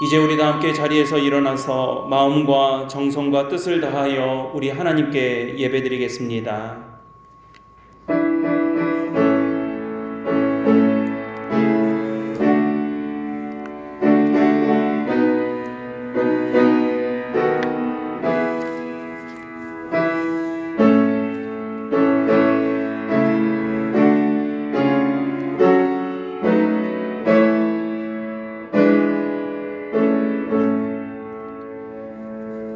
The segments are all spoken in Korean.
이제 우리 다 함께 자리에서 일어나서 마음과 정성과 뜻을 다하여 우리 하나님께 예배드리겠습니다.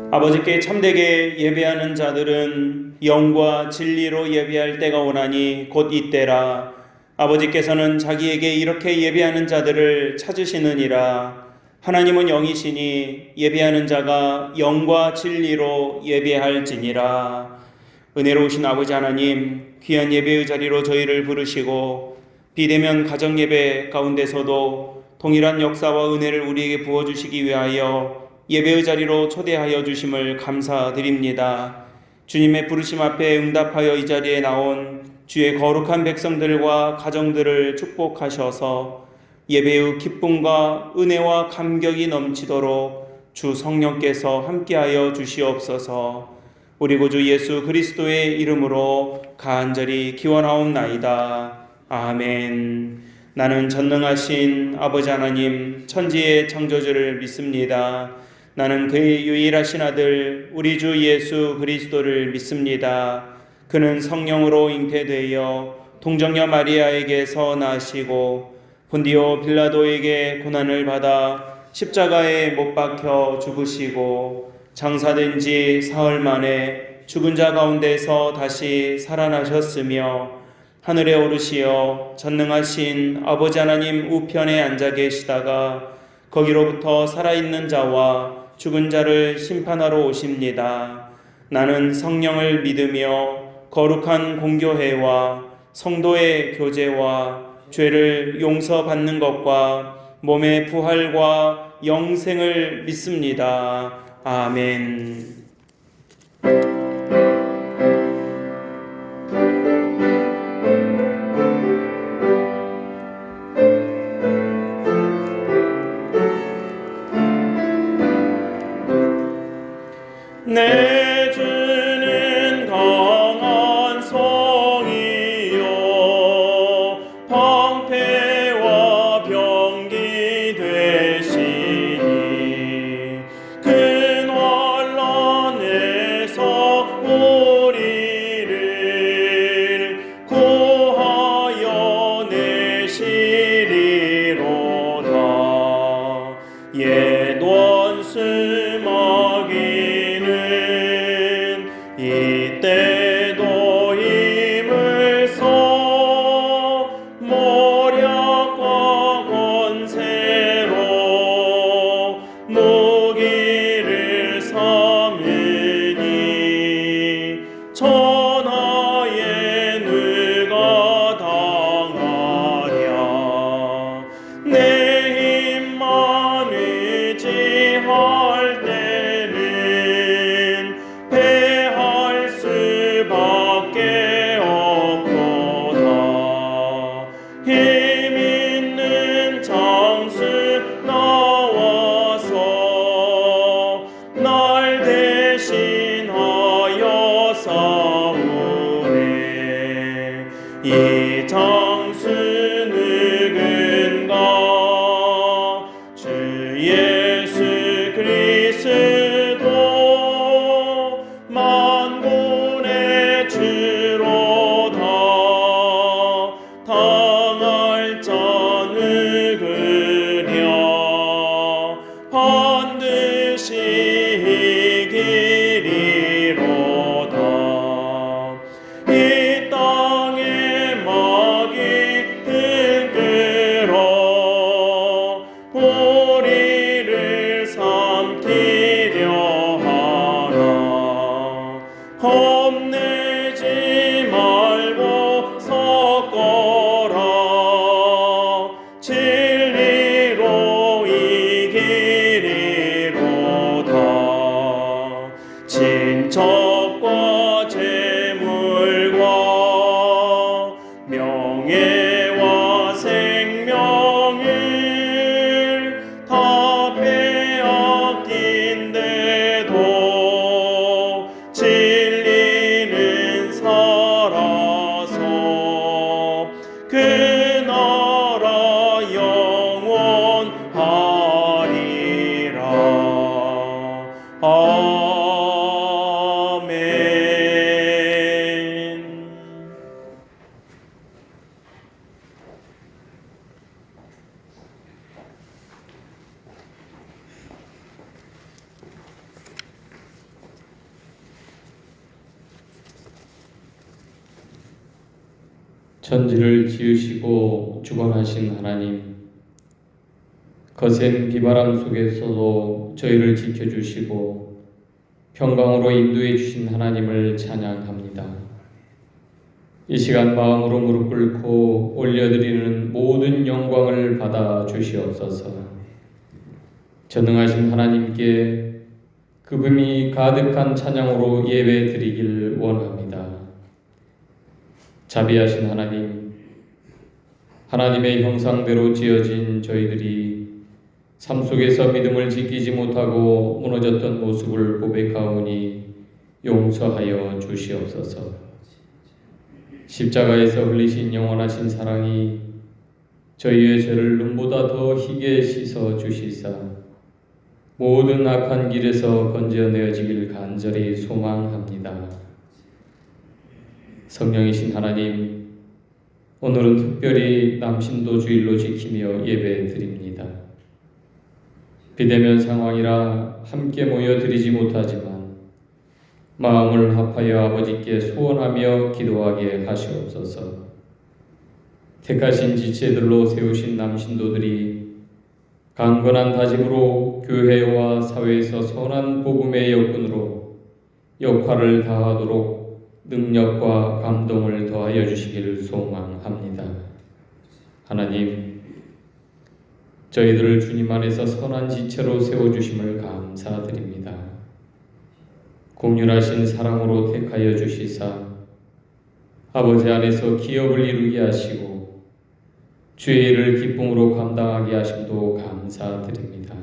아버지께 참되게 예배하는 자들은 영과 진리로 예배할 때가 오나니 곧 이때라. 아버지께서는 자기에게 이렇게 예배하는 자들을 찾으시느니라. 하나님은 영이시니 예배하는 자가 영과 진리로 예배할지니라. 은혜로우신 아버지 하나님, 귀한 예배의 자리로 저희를 부르시고 비대면 가정예배 가운데서도 동일한 역사와 은혜를 우리에게 부어주시기 위하여 예배의 자리로 초대하여 주심을 감사드립니다. 주님의 부르심 앞에 응답하여 이 자리에 나온 주의 거룩한 백성들과 가정들을 축복하셔서 예배의 기쁨과 은혜와 감격이 넘치도록 주 성령께서 함께하여 주시옵소서. 우리 구주 예수 그리스도의 이름으로 간절히 기원하옵나이다. 아멘. 나는 전능하신 아버지 하나님 천지의 창조주를 믿습니다. 나는 그의 유일하신 아들 우리 주 예수 그리스도를 믿습니다. 그는 성령으로 잉태되어 동정녀 마리아에게서 나시고 본디오 빌라도에게 고난을 받아 십자가에 못 박혀 죽으시고 장사된 지 사흘 만에 죽은 자 가운데서 다시 살아나셨으며 하늘에 오르시어 전능하신 아버지 하나님 우편에 앉아 계시다가 거기로부터 살아있는 자와 죽은 자를 심판하러 오십니다. 나는 성령을 믿으며 거룩한 공교회와 성도의 교제와 죄를 용서받는 것과 몸의 부활과 영생을 믿습니다. 아멘. 내 주는 강한 성이요 방패와 병기 되시니 그 환난에서 천지를 지으시고 주관하신 하나님, 거센 비바람 속에서도 저희를 지켜주시고 평강으로 인도해 주신 하나님을 찬양합니다. 이 시간 마음으로 무릎 꿇고 올려드리는 모든 영광을 받아 주시옵소서. 전능하신 하나님께 그분이 가득한 찬양으로 예배 드리길 원합니다. 자비하신 하나님, 하나님의 형상대로 지어진 저희들이 삶 속에서 믿음을 지키지 못하고 무너졌던 모습을 고백하오니 용서하여 주시옵소서. 십자가에서 흘리신 영원하신 사랑이 저희의 죄를 눈보다 더 희게 씻어 주시사 모든 악한 길에서 건져내어지길 간절히 소망합니다. 성령이신 하나님, 오늘은 특별히 남신도 주일로 지키며 예배 드립니다. 비대면 상황이라 함께 모여 드리지 못하지만 마음을 합하여 아버지께 소원하며 기도하게 하시옵소서. 택하신 지체들로 세우신 남신도들이 강건한 다짐으로 교회와 사회에서 선한 복음의 여군으로 역할을 다하도록 능력과 감동을 더하여 주시기를 소망합니다. 하나님, 저희들을 주님 안에서 선한 지체로 세워주심을 감사드립니다. 공률하신 사랑으로 택하여 주시사 아버지 안에서 기업을 이루게 하시고 주의 일을 기쁨으로 감당하게 하심도 감사드립니다.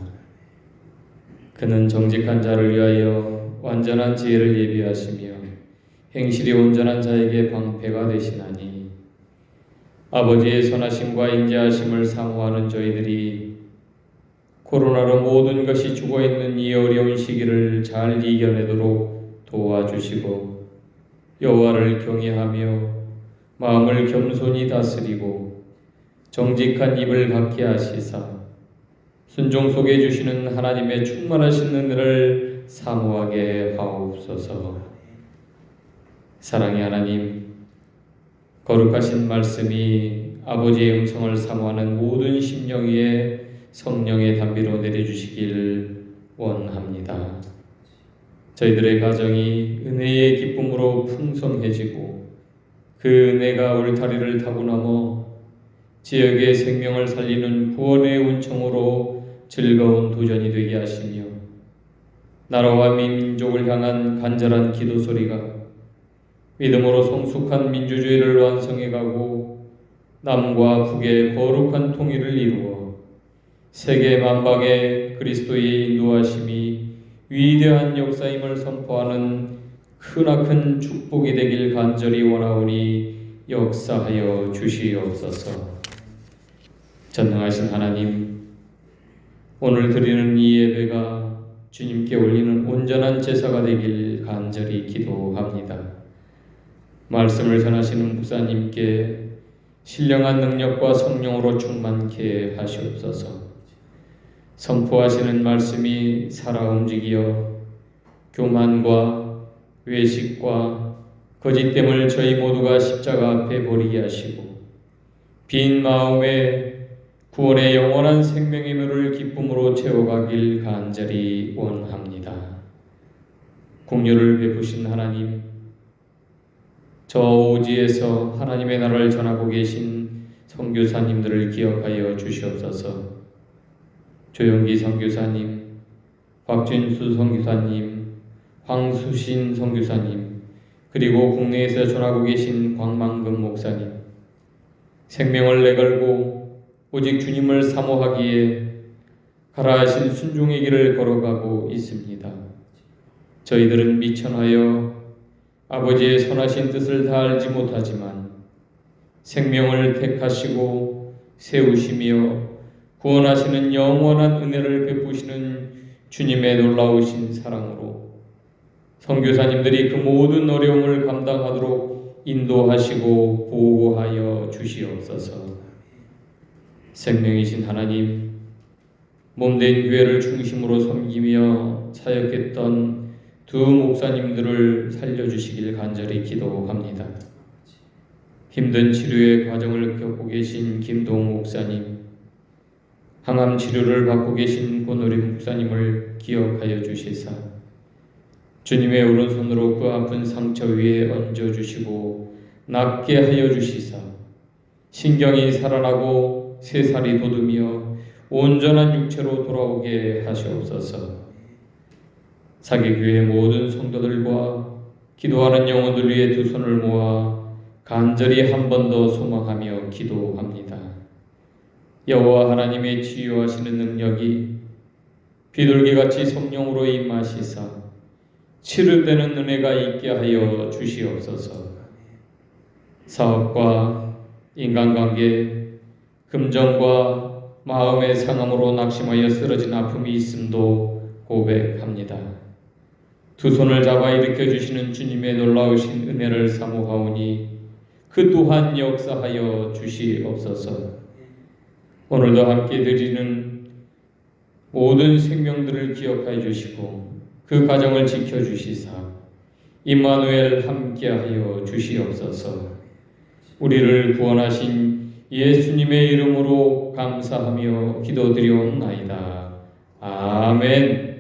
그는 정직한 자를 위하여 완전한 지혜를 예비하시며 행실이 온전한 자에게 방패가 되시나니 아버지의 선하심과 인자하심을 사모하는 저희들이 코로나로 모든 것이 죽어있는 이 어려운 시기를 잘 이겨내도록 도와주시고 여호와를 경외하며 마음을 겸손히 다스리고 정직한 입을 갖게 하시사 순종 속에 주시는 하나님의 충만하신 은혜를 사모하게 하옵소서. 사랑의 하나님, 거룩하신 말씀이 아버지의 음성을 사모하는 모든 심령 위에 성령의 단비로 내려주시길 원합니다. 저희들의 가정이 은혜의 기쁨으로 풍성해지고 그 은혜가 울타리를 타고 넘어 지역의 생명을 살리는 구원의 운청으로 즐거운 도전이 되게 하시며 나라와 민족을 향한 간절한 기도 소리가 믿음으로 성숙한 민주주의를 완성해가고 남과 북의 거룩한 통일을 이루어 세계 만방에 그리스도의 인도하심이 위대한 역사임을 선포하는 크나큰 축복이 되길 간절히 원하오니 역사하여 주시옵소서. 전능하신 하나님, 오늘 드리는 이 예배가 주님께 올리는 온전한 제사가 되길 간절히 기도합니다. 말씀을 전하시는 부사님께 신령한 능력과 성령으로 충만케 하시옵소서. 선포하시는 말씀이 살아 움직이어 교만과 외식과 거짓됨을 저희 모두가 십자가 앞에 버리게 하시고 빈 마음에 구원의 영원한 생명의 묘를 기쁨으로 채워가길 간절히 원합니다. 공유를 베푸신 하나님, 저 오지에서 하나님의 나라를 전하고 계신 선교사님들을 기억하여 주시옵소서. 조영기 선교사님, 박진수 선교사님, 황수신 선교사님, 그리고 국내에서 전하고 계신 광만금 목사님, 생명을 내걸고 오직 주님을 사모하기에 가라 하신 순종의 길을 걸어가고 있습니다. 저희들은 미천하여 아버지의 선하신 뜻을 다 알지 못하지만 생명을 택하시고 세우시며 구원하시는 영원한 은혜를 베푸시는 주님의 놀라우신 사랑으로 선교사님들이 그 모든 어려움을 감당하도록 인도하시고 보호하여 주시옵소서. 생명이신 하나님, 몸된 교회를 중심으로 섬기며 사역했던 두 목사님들을 살려주시길 간절히 기도합니다. 힘든 치료의 과정을 겪고 계신 김동욱 목사님, 항암 치료를 받고 계신 권오림 목사님을 기억하여 주시사 주님의 오른손으로 그 아픈 상처 위에 얹어주시고 낫게 하여 주시사 신경이 살아나고 새살이 돋으며 온전한 육체로 돌아오게 하시옵소서. 사계교회 모든 성도들과 기도하는 영혼들 위해 두 손을 모아 간절히 한 번 더 소망하며 기도합니다. 여호와 하나님의 치유하시는 능력이 비둘기같이 성령으로 임하시사 치료되는 은혜가 있게 하여 주시옵소서. 사업과 인간관계, 금전과 마음의 상함으로 낙심하여 쓰러진 아픔이 있음도 고백합니다. 두 손을 잡아 일으켜 주시는 주님의 놀라우신 은혜를 사모하오니 그 또한 역사하여 주시옵소서. 오늘도 함께 드리는 모든 생명들을 기억하여 주시고 그 가정을 지켜주시사 임마누엘 함께하여 주시옵소서. 우리를 구원하신 예수님의 이름으로 감사하며 기도드리옵나이다. 아멘.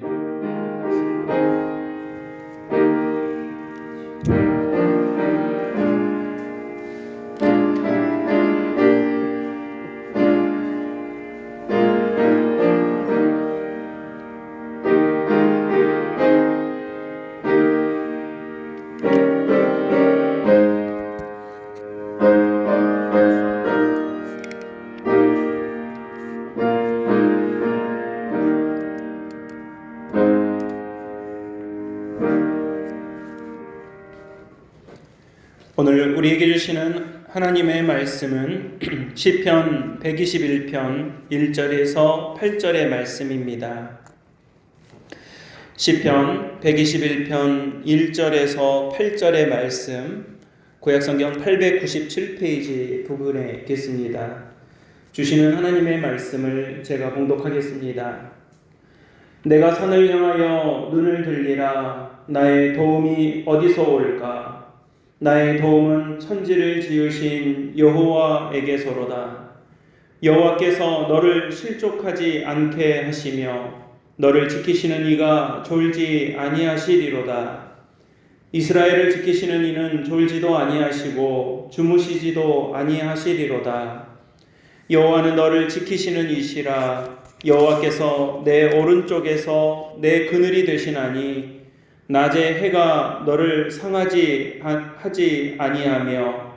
오늘 우리에게 주시는 하나님의 말씀은 시편 121편 1절에서 8절의 말씀입니다. 시편 121편 1절에서 8절의 말씀, 구약성경 897페이지 부분에 있겠습니다. 주시는 하나님의 말씀을 제가 봉독하겠습니다. 내가 산을 향하여 눈을 들리라. 나의 도움이 어디서 올까? 나의 도움은 천지를 지으신 여호와에게서로다. 여호와께서 너를 실족하지 않게 하시며 너를 지키시는 이가 졸지 아니하시리로다. 이스라엘을 지키시는 이는 졸지도 아니하시고 주무시지도 아니하시리로다. 여호와는 너를 지키시는 이시라. 여호와께서 내 오른쪽에서 내 그늘이 되시나니 낮에 해가 너를 상하지 하지 아니하며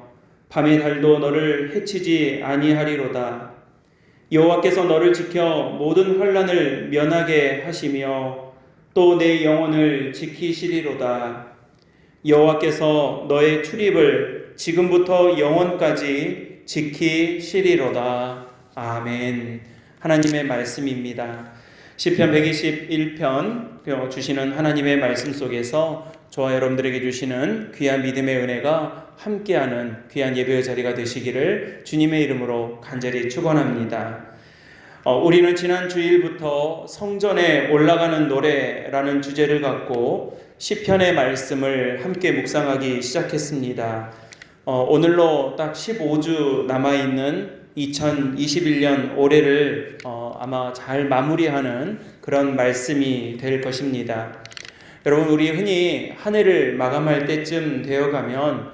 밤의 달도 너를 해치지 아니하리로다. 여호와께서 너를 지켜 모든 환난을 면하게 하시며 또 내 영혼을 지키시리로다. 여호와께서 너의 출입을 지금부터 영원까지 지키시리로다. 아멘. 하나님의 말씀입니다. 시편 121편 주시는 하나님의 말씀 속에서 저와 여러분들에게 주시는 귀한 믿음의 은혜가 함께하는 귀한 예배의 자리가 되시기를 주님의 이름으로 간절히 축원합니다. 우리는 지난 주일부터 성전에 올라가는 노래라는 주제를 갖고 시편의 말씀을 함께 묵상하기 시작했습니다. 오늘로 딱 15주 남아있는 2021년 올해를 아마 잘 마무리하는 그런 말씀이 될 것입니다. 여러분, 우리 흔히 한 해를 마감할 때쯤 되어가면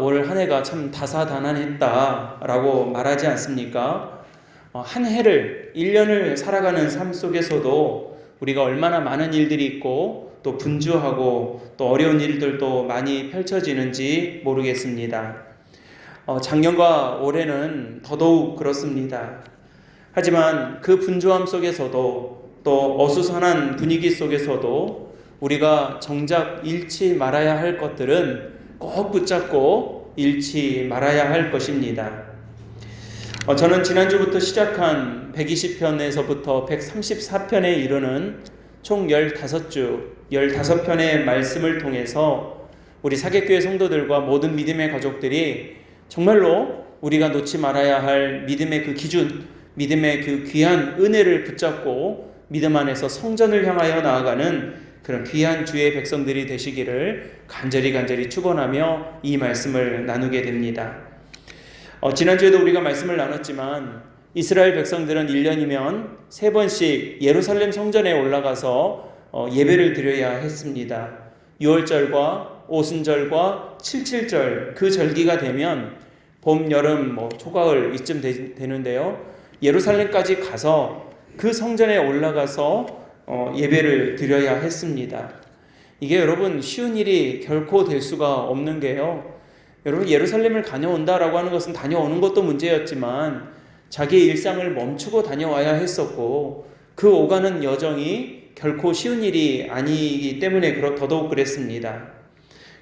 올 한 해가 참 다사다난했다라고 말하지 않습니까? 한 해를, 1년을 살아가는 삶 속에서도 우리가 얼마나 많은 일들이 있고 또 분주하고 또 어려운 일들도 많이 펼쳐지는지 모르겠습니다. 작년과 올해는 더더욱 그렇습니다. 하지만 그 분주함 속에서도 또 어수선한 분위기 속에서도 우리가 정작 잃지 말아야 할 것들은 꼭 붙잡고 잃지 말아야 할 것입니다. 저는 지난주부터 시작한 120편에서부터 134편에 이르는 총 15편의 말씀을 통해서 우리 사객교회 성도들과 모든 믿음의 가족들이 정말로 우리가 놓지 말아야 할 믿음의 그 기준, 믿음의 그 귀한 은혜를 붙잡고 믿음 안에서 성전을 향하여 나아가는 그런 귀한 주의 백성들이 되시기를 간절히 축원하며 이 말씀을 나누게 됩니다. 지난주에도 우리가 말씀을 나눴지만 이스라엘 백성들은 1년이면 3번씩 예루살렘 성전에 올라가서 예배를 드려야 했습니다. 6월절과 오순절과 칠칠절 그 절기가 되면 봄, 여름, 초가을 이쯤 되는데요. 예루살렘까지 가서 그 성전에 올라가서 예배를 드려야 했습니다. 이게 여러분 쉬운 일이 결코 될 수가 없는 게요. 여러분 예루살렘을 다녀온다라고 하는 것은 다녀오는 것도 문제였지만 자기의 일상을 멈추고 다녀와야 했었고 그 오가는 여정이 결코 쉬운 일이 아니기 때문에 더더욱 그랬습니다.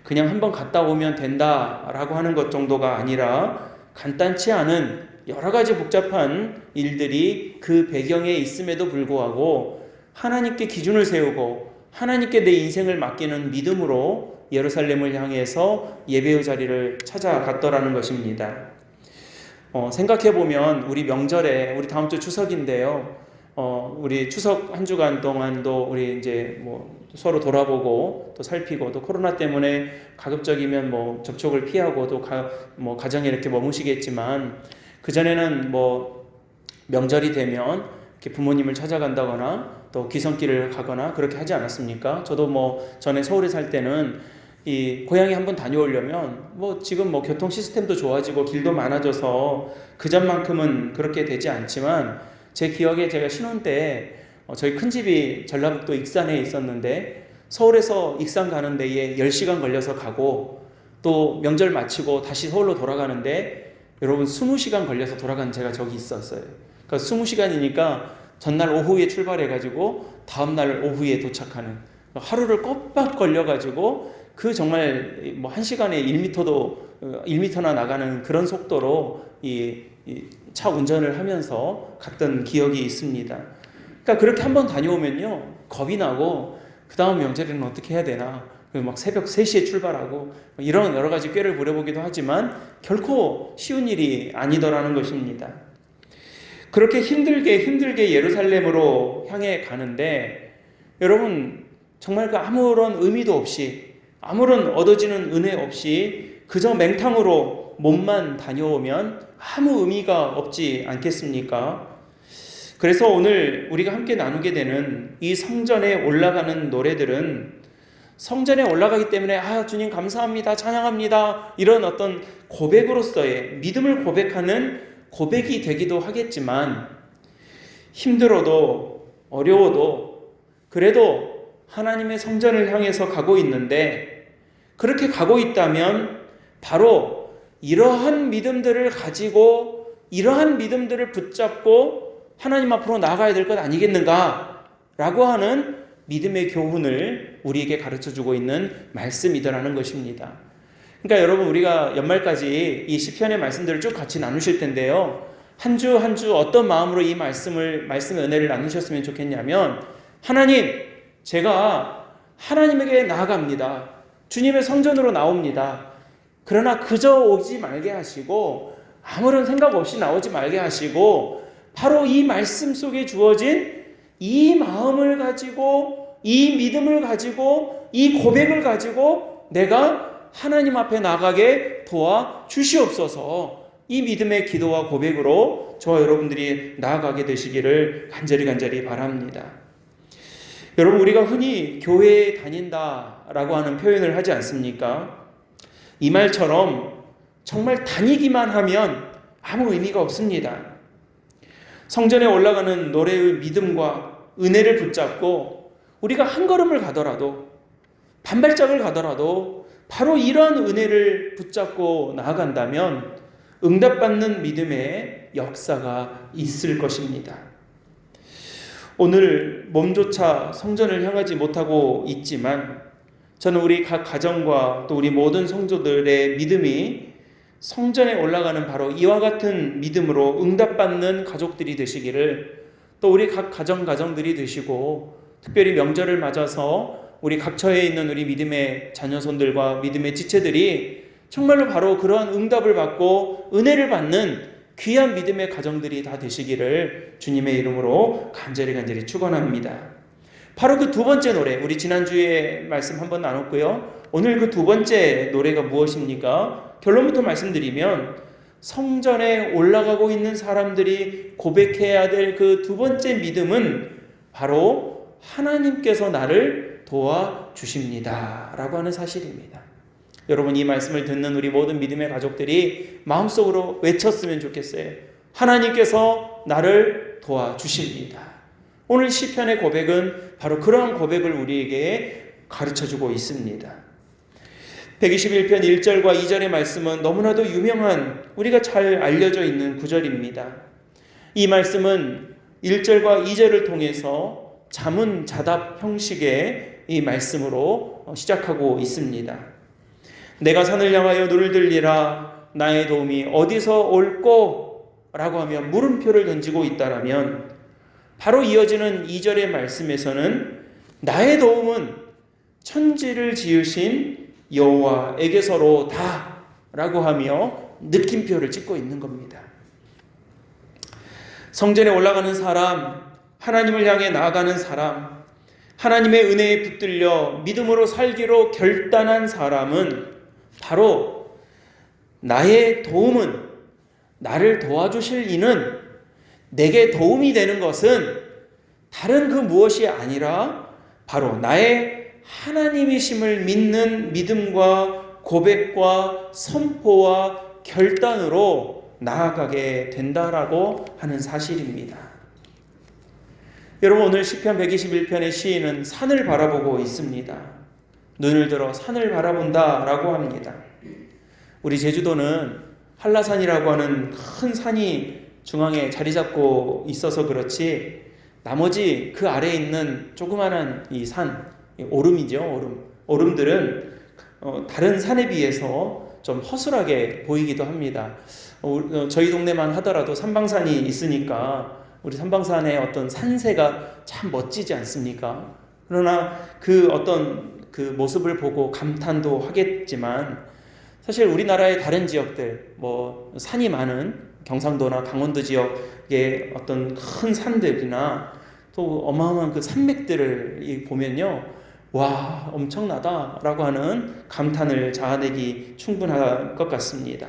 그냥 한번 갔다 오면 된다라고 하는 것 정도가 아니라 간단치 않은 여러 가지 복잡한 일들이 그 배경에 있음에도 불구하고 하나님께 기준을 세우고 하나님께 내 인생을 맡기는 믿음으로 예루살렘을 향해서 예배의 자리를 찾아갔더라는 것입니다. 생각해보면 우리 명절에 우리 다음 주 추석인데요. 우리 추석 한 주간 동안도 우리 이제 서로 돌아보고 또 살피고 또 코로나 때문에 가급적이면 접촉을 피하고 또 가정에 이렇게 머무시겠지만 그전에는 명절이 되면 이렇게 부모님을 찾아간다거나 또 귀성길을 가거나 그렇게 하지 않았습니까? 저도 전에 서울에 살 때는 이 고향에 한번 다녀오려면 지금 교통 시스템도 좋아지고 길도 많아져서 그전만큼은 그렇게 되지 않지만 제 기억에 제가 신혼 때 저희 큰집이 전라북도 익산에 있었는데 서울에서 익산 가는 데에 10시간 걸려서 가고 또 명절 마치고 다시 서울로 돌아가는데 여러분 20시간 걸려서 돌아간 제가 적이 있었어요. 그러니까 20시간이니까 전날 오후에 출발해가지고 다음날 오후에 도착하는 하루를 꼬박 걸려가지고 그 정말 1시간에 1m나 나가는 그런 속도로 이 차 운전을 하면서 갔던 기억이 있습니다. 그러니까 그렇게 한번 다녀오면요 겁이 나고 그 다음 명절에는 어떻게 해야 되나 새벽 3시에 출발하고 이런 여러 가지 꾀를 부려보기도 하지만 결코 쉬운 일이 아니더라는 것입니다. 그렇게 힘들게 예루살렘으로 향해 가는데 여러분 정말 아무런 의미도 없이 아무런 얻어지는 은혜 없이 그저 맹탕으로 몸만 다녀오면 아무 의미가 없지 않겠습니까? 그래서 오늘 우리가 함께 나누게 되는 이 성전에 올라가는 노래들은 성전에 올라가기 때문에 주님 감사합니다, 찬양합니다 이런 어떤 고백으로서의 믿음을 고백하는 고백이 되기도 하겠지만 힘들어도 어려워도 그래도 하나님의 성전을 향해서 가고 있는데 그렇게 가고 있다면 바로 이러한 믿음들을 가지고 이러한 믿음들을 붙잡고 하나님 앞으로 나아가야 될 것 아니겠는가 라고 하는 믿음의 교훈을 우리에게 가르쳐주고 있는 말씀이더라는 것입니다. 그러니까 여러분 우리가 연말까지 이 시편의 말씀들을 쭉 같이 나누실 텐데요. 한 주 한 주 어떤 마음으로 이 말씀의 은혜를 나누셨으면 좋겠냐면 하나님 제가 하나님에게 나아갑니다. 주님의 성전으로 나옵니다. 그러나 그저 오지 말게 하시고 아무런 생각 없이 나오지 말게 하시고 바로 이 말씀 속에 주어진 이 마음을 가지고 이 믿음을 가지고 이 고백을 가지고 내가 하나님 앞에 나가게 도와 주시옵소서. 이 믿음의 기도와 고백으로 저와 여러분들이 나아가게 되시기를 간절히 바랍니다. 여러분 우리가 흔히 교회에 다닌다라고 하는 표현을 하지 않습니까? 이 말처럼 정말 다니기만 하면 아무 의미가 없습니다. 성전에 올라가는 노래의 믿음과 은혜를 붙잡고 우리가 한 걸음을 가더라도 반 발짝을 가더라도 바로 이러한 은혜를 붙잡고 나아간다면 응답받는 믿음의 역사가 있을 것입니다. 오늘 몸조차 성전을 향하지 못하고 있지만 저는 우리 각 가정과 또 우리 모든 성도들의 믿음이 성전에 올라가는 바로 이와 같은 믿음으로 응답받는 가족들이 되시기를 또 우리 각 가정들이 되시고 특별히 명절을 맞아서 우리 각처에 있는 우리 믿음의 자녀손들과 믿음의 지체들이 정말로 바로 그러한 응답을 받고 은혜를 받는 귀한 믿음의 가정들이 다 되시기를 주님의 이름으로 간절히 축원합니다. 바로 그 두 번째 노래, 우리 지난주에 말씀 한번 나눴고요. 오늘 그 두 번째 노래가 무엇입니까? 결론부터 말씀드리면 성전에 올라가고 있는 사람들이 고백해야 될 그 두 번째 믿음은 바로 하나님께서 나를 도와주십니다 라고 하는 사실입니다. 여러분, 이 말씀을 듣는 우리 모든 믿음의 가족들이 마음속으로 외쳤으면 좋겠어요. 하나님께서 나를 도와주십니다. 오늘 시편의 고백은 바로 그러한 고백을 우리에게 가르쳐주고 있습니다. 121편 1절과 2절의 말씀은 너무나도 유명한, 우리가 잘 알려져 있는 구절입니다. 이 말씀은 1절과 2절을 통해서 자문자답 형식의 이 말씀으로 시작하고 있습니다. 내가 산을 향하여 눈을 들리라, 나의 도움이 어디서 올꼬? 라고 하며 물음표를 던지고 있다라면, 바로 이어지는 2절의 말씀에서는 나의 도움은 천지를 지으신 여호와에게서로다 라고 하며 느낌표를 찍고 있는 겁니다. 성전에 올라가는 사람, 하나님을 향해 나아가는 사람, 하나님의 은혜에 붙들려 믿음으로 살기로 결단한 사람은 바로 나의 도움은, 나를 도와주실 이는, 내게 도움이 되는 것은 다른 그 무엇이 아니라 바로 나의 하나님이심을 믿는 믿음과 고백과 선포와 결단으로 나아가게 된다라고 하는 사실입니다. 여러분, 오늘 시편 121편의 시인은 산을 바라보고 있습니다. 눈을 들어 산을 바라본다 라고 합니다. 우리 제주도는 한라산이라고 하는 큰 산이 중앙에 자리 잡고 있어서 그렇지, 나머지 그 아래에 있는 조그마한 이 산, 오름이죠. 오름들은 다른 산에 비해서 좀 허술하게 보이기도 합니다. 저희 동네만 하더라도 삼방산이 있으니까 우리 삼방산의 어떤 산세가 참 멋지지 않습니까? 그러나 그 어떤 그 모습을 보고 감탄도 하겠지만, 사실 우리나라의 다른 지역들, 산이 많은 경상도나 강원도 지역의 어떤 큰 산들이나 또 어마어마한 그 산맥들을 보면요, 와, 엄청나다라고 하는 감탄을 자아내기 충분할 것 같습니다.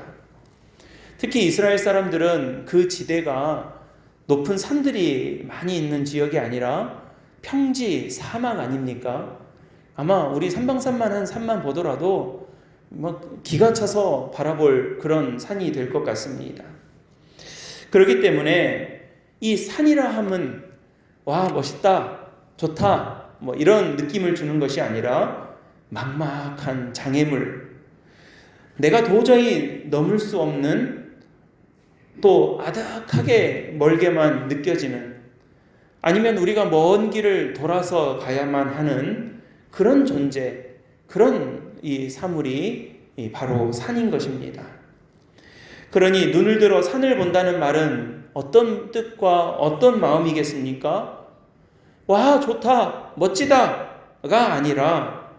특히 이스라엘 사람들은 그 지대가 높은 산들이 많이 있는 지역이 아니라 평지, 사막 아닙니까? 아마 우리 삼방산만 산만 보더라도 기가 차서 바라볼 그런 산이 될 것 같습니다. 그렇기 때문에 이 산이라 함은 와, 멋있다, 좋다, 이런 느낌을 주는 것이 아니라 막막한 장애물, 내가 도저히 넘을 수 없는, 또 아득하게 멀게만 느껴지는, 아니면 우리가 먼 길을 돌아서 가야만 하는 그런 존재, 그런 이 사물이 바로 산인 것입니다. 그러니 눈을 들어 산을 본다는 말은 어떤 뜻과 어떤 마음이겠습니까? 와, 좋다, 멋지다가 아니라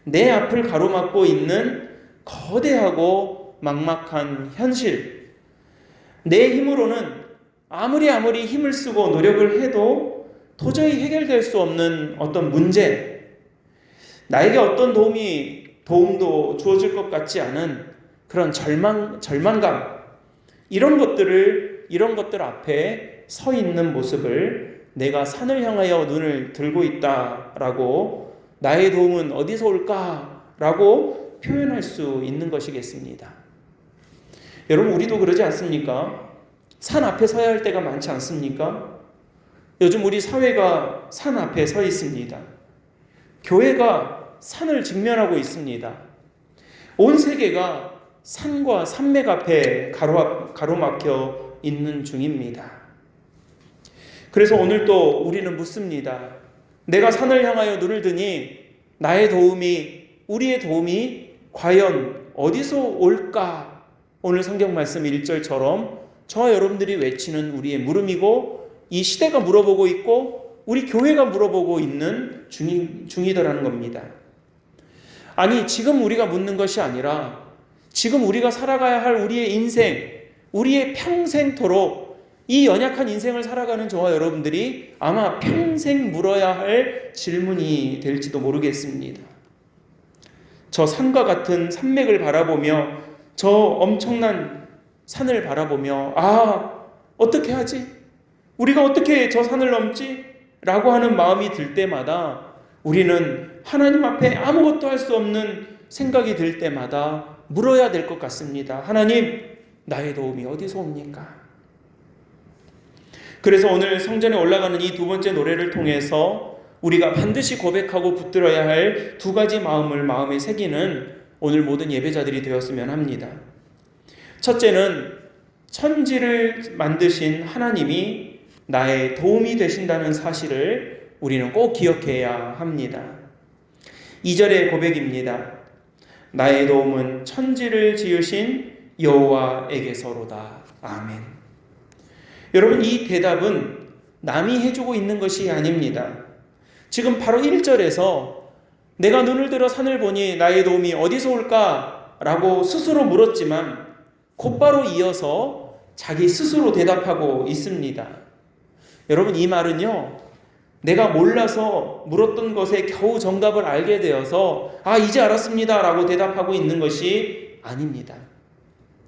내 앞을 가로막고 있는 거대하고 막막한 현실, 내 힘으로는 아무리 힘을 쓰고 노력을 해도 도저히 해결될 수 없는 어떤 문제, 나에게 어떤 도움도 주어질 것 같지 않은 그런 절망감, 이런 것들 앞에 서 있는 모습을 내가 산을 향하여 눈을 들고 있다라고, 나의 도움은 어디서 올까라고 표현할 수 있는 것이겠습니다. 여러분, 우리도 그러지 않습니까? 산 앞에 서야 할 때가 많지 않습니까? 요즘 우리 사회가 산 앞에 서 있습니다. 교회가 산을 직면하고 있습니다. 온 세계가 산과 산맥 앞에 가로막혀 있는 중입니다. 그래서 오늘 또 우리는 묻습니다. 내가 산을 향하여 눈을 드니 나의 도움이, 우리의 도움이 과연 어디서 올까? 오늘 성경 말씀 1절처럼 저와 여러분들이 외치는 우리의 물음이고, 이 시대가 물어보고 있고 우리 교회가 물어보고 있는 중이더라는 겁니다. 아니, 지금 우리가 묻는 것이 아니라 지금 우리가 살아가야 할 우리의 인생, 우리의 평생토록 이 연약한 인생을 살아가는 저와 여러분들이 아마 평생 물어야 할 질문이 될지도 모르겠습니다. 저 산과 같은 산맥을 바라보며, 저 엄청난 산을 바라보며, 어떻게 하지? 우리가 어떻게 저 산을 넘지? 라고 하는 마음이 들 때마다, 우리는 하나님 앞에 아무것도 할 수 없는 생각이 들 때마다 물어야 될 것 같습니다. 하나님, 나의 도움이 어디서 옵니까? 그래서 오늘 성전에 올라가는 이 두 번째 노래를 통해서 우리가 반드시 고백하고 붙들어야 할 두 가지 마음을 마음에 새기는 오늘 모든 예배자들이 되었으면 합니다. 첫째는 천지를 만드신 하나님이 나의 도움이 되신다는 사실을 우리는 꼭 기억해야 합니다. 2절의 고백입니다. 나의 도움은 천지를 지으신 여호와에게서로다. 아멘. 여러분, 이 대답은 남이 해주고 있는 것이 아닙니다. 지금 바로 1절에서 내가 눈을 들어 산을 보니 나의 도움이 어디서 올까? 라고 스스로 물었지만 곧바로 이어서 자기 스스로 대답하고 있습니다. 여러분, 이 말은요, 내가 몰라서 물었던 것에 겨우 정답을 알게 되어서 이제 알았습니다 라고 대답하고 있는 것이 아닙니다.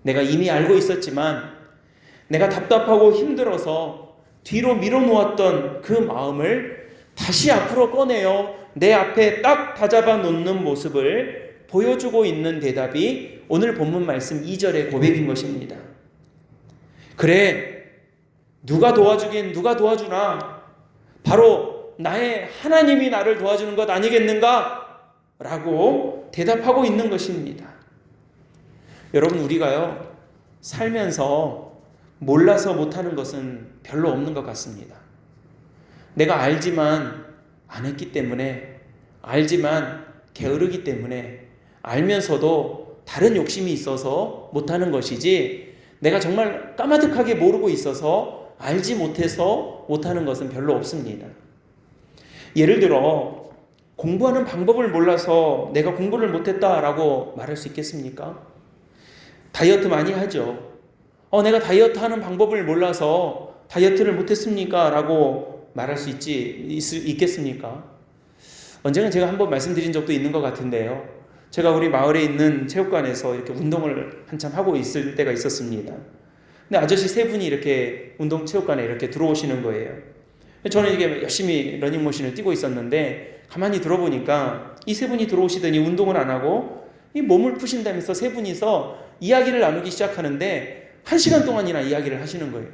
내가 이미 알고 있었지만 내가 답답하고 힘들어서 뒤로 밀어놓았던 그 마음을 다시 앞으로 꺼내어 내 앞에 딱 다잡아 놓는 모습을 보여주고 있는 대답이 오늘 본문 말씀 2절의 고백인 것입니다. 그래, 누가 도와주긴 누가 도와주나? 바로 나의 하나님이 나를 도와주는 것 아니겠는가? 라고 대답하고 있는 것입니다. 여러분, 우리가요, 살면서 몰라서 못하는 것은 별로 없는 것 같습니다. 내가 알지만 안 했기 때문에, 알지만 게으르기 때문에, 알면서도 다른 욕심이 있어서 못하는 것이지, 내가 정말 까마득하게 모르고 있어서 알지 못해서 못하는 것은 별로 없습니다. 예를 들어 공부하는 방법을 몰라서 내가 공부를 못했다라고 말할 수 있겠습니까? 다이어트 많이 하죠. 내가 다이어트 하는 방법을 몰라서 다이어트를 못했습니까? 라고 말할 수 있겠습니까? 언젠가 제가 한번 말씀드린 적도 있는 것 같은데요. 제가 우리 마을에 있는 체육관에서 이렇게 운동을 한참 하고 있을 때가 있었습니다. 근데 아저씨 세 분이 이렇게 운동 체육관에 이렇게 들어오시는 거예요. 저는 이게 열심히 러닝머신을 뛰고 있었는데 가만히 들어보니까 이 세 분이 들어오시더니 운동을 안 하고 이 몸을 푸신다면서 세 분이서 이야기를 나누기 시작하는데 1시간 동안이나 이야기를 하시는 거예요.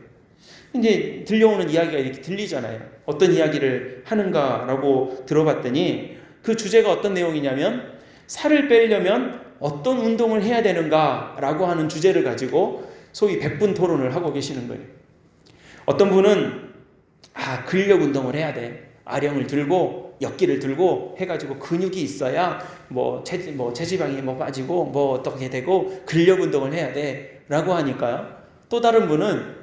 이제 들려오는 이야기가 이렇게 들리잖아요. 어떤 이야기를 하는가라고 들어봤더니 그 주제가 어떤 내용이냐면 살을 빼려면 어떤 운동을 해야 되는가라고 하는 주제를 가지고 소위 100분 토론을 하고 계시는 거예요. 어떤 분은 근력 운동을 해야 돼. 아령을 들고 역기를 들고 해가지고 근육이 있어야 체지방이 빠지고 어떻게 되고 근력 운동을 해야 돼라고 하니까요. 또 다른 분은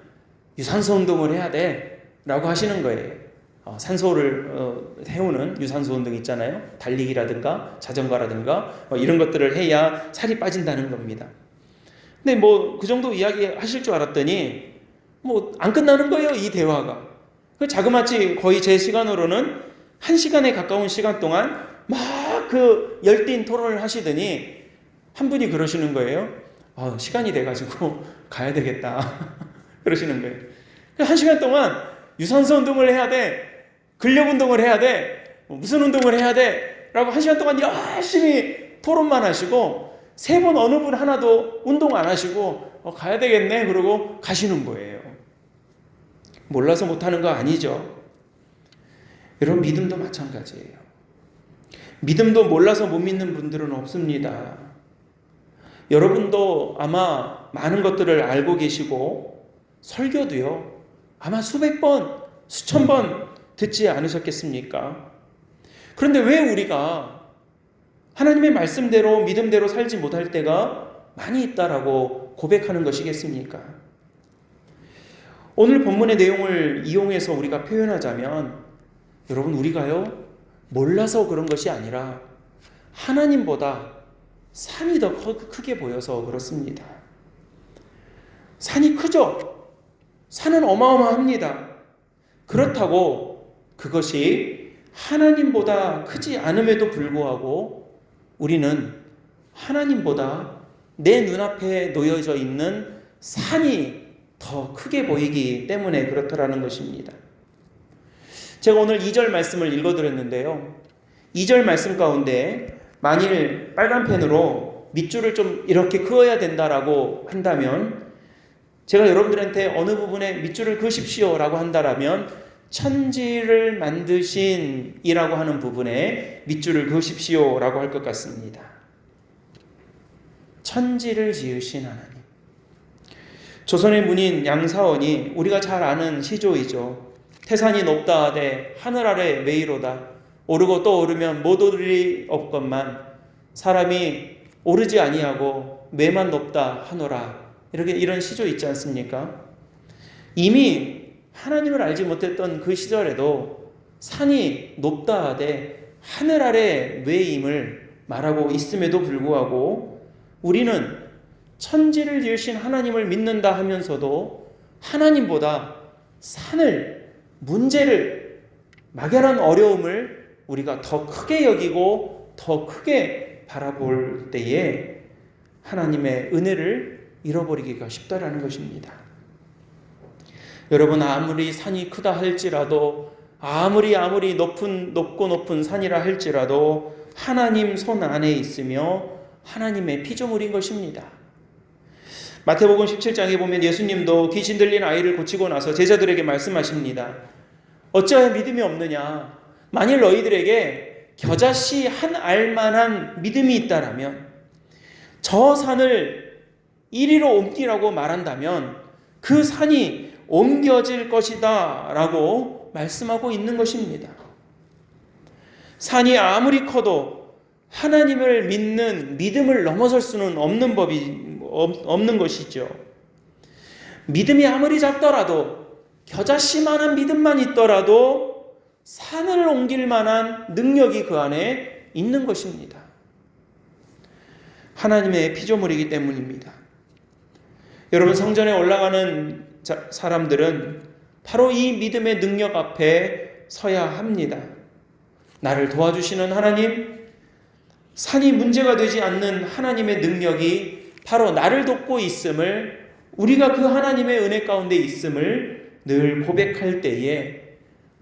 유산소 운동을 해야 돼라고 하시는 거예요. 산소를 태우는 유산소 운동 있잖아요. 달리기라든가 자전거라든가 이런 것들을 해야 살이 빠진다는 겁니다. 근데 그 정도 이야기 하실 줄 알았더니 안 끝나는 거예요, 이 대화가. 자그마치 거의 제 시간으로는 1시간에 가까운 시간 동안 막 열띤 토론을 하시더니 한 분이 그러시는 거예요. 시간이 돼가지고 가야 되겠다. 그러시는 거예요. 1시간 동안 유산소 운동을 해야 돼. 근력 운동을 해야 돼. 무슨 운동을 해야 돼. 라고 1시간 동안 열심히 토론만 하시고 세 분 어느 분 하나도 운동 안 하시고 가야 되겠네. 그러고 가시는 거예요. 몰라서 못하는 거 아니죠. 여러분, 믿음도 마찬가지예요. 믿음도 몰라서 못 믿는 분들은 없습니다. 여러분도 아마 많은 것들을 알고 계시고 설교도요, 아마 수백 번, 수천 번 듣지 않으셨겠습니까? 그런데 왜 우리가 하나님의 말씀대로 믿음대로 살지 못할 때가 많이 있다라고 고백하는 것이겠습니까? 오늘 본문의 내용을 이용해서 우리가 표현하자면, 여러분, 우리가요, 몰라서 그런 것이 아니라 하나님보다 산이 더 크게 보여서 그렇습니다. 산이 크죠? 산은 어마어마합니다. 그렇다고 그것이 하나님보다 크지 않음에도 불구하고 우리는 하나님보다 내 눈앞에 놓여져 있는 산이 더 크게 보이기 때문에 그렇더라는 것입니다. 제가 오늘 2절 말씀을 읽어드렸는데요. 2절 말씀 가운데 만일 빨간 펜으로 밑줄을 좀 이렇게 그어야 된다라고 한다면, 제가 여러분들한테 어느 부분에 밑줄을 그으십시오 라고 한다라면 천지를 만드신 이라고 하는 부분에 밑줄을 그으십시오 라고 할 것 같습니다. 천지를 지으신 하나님. 조선의 문인 양사원이 우리가 잘 아는 시조이죠. 태산이 높다 하되 하늘 아래 메이로다. 오르고 또 오르면 못 오르리 없건만 사람이 오르지 아니하고 매만 높다 하노라. 이런 시조 있지 않습니까? 이미 하나님을 알지 못했던 그 시절에도 산이 높다 하되 하늘 아래 메임을 말하고 있음에도 불구하고 우리는 천지를 지으신 하나님을 믿는다 하면서도 하나님보다 산을, 문제를, 막연한 어려움을 우리가 더 크게 여기고 더 크게 바라볼 때에 하나님의 은혜를 잃어버리기가 쉽다라는 것입니다. 여러분, 아무리 산이 크다 할지라도, 아무리 높고 높은 산이라 할지라도 하나님 손 안에 있으며 하나님의 피조물인 것입니다. 마태복음 17장에 보면 예수님도 귀신 들린 아이를 고치고 나서 제자들에게 말씀하십니다. 어찌하여 믿음이 없느냐? 만일 너희들에게 겨자씨 한 알만한 믿음이 있다라면 저 산을 이리로 옮기라고 말한다면 그 산이 옮겨질 것이다 라고 말씀하고 있는 것입니다. 산이 아무리 커도 하나님을 믿는 믿음을 넘어설 수는 없는 것이죠. 믿음이 아무리 작더라도, 겨자씨만한 믿음만 있더라도 산을 옮길 만한 능력이 그 안에 있는 것입니다. 하나님의 피조물이기 때문입니다. 여러분, 성전에 올라가는 사람들은 바로 이 믿음의 능력 앞에 서야 합니다. 나를 도와주시는 하나님, 산이 문제가 되지 않는 하나님의 능력이 바로 나를 돕고 있음을, 우리가 그 하나님의 은혜 가운데 있음을 늘 고백할 때에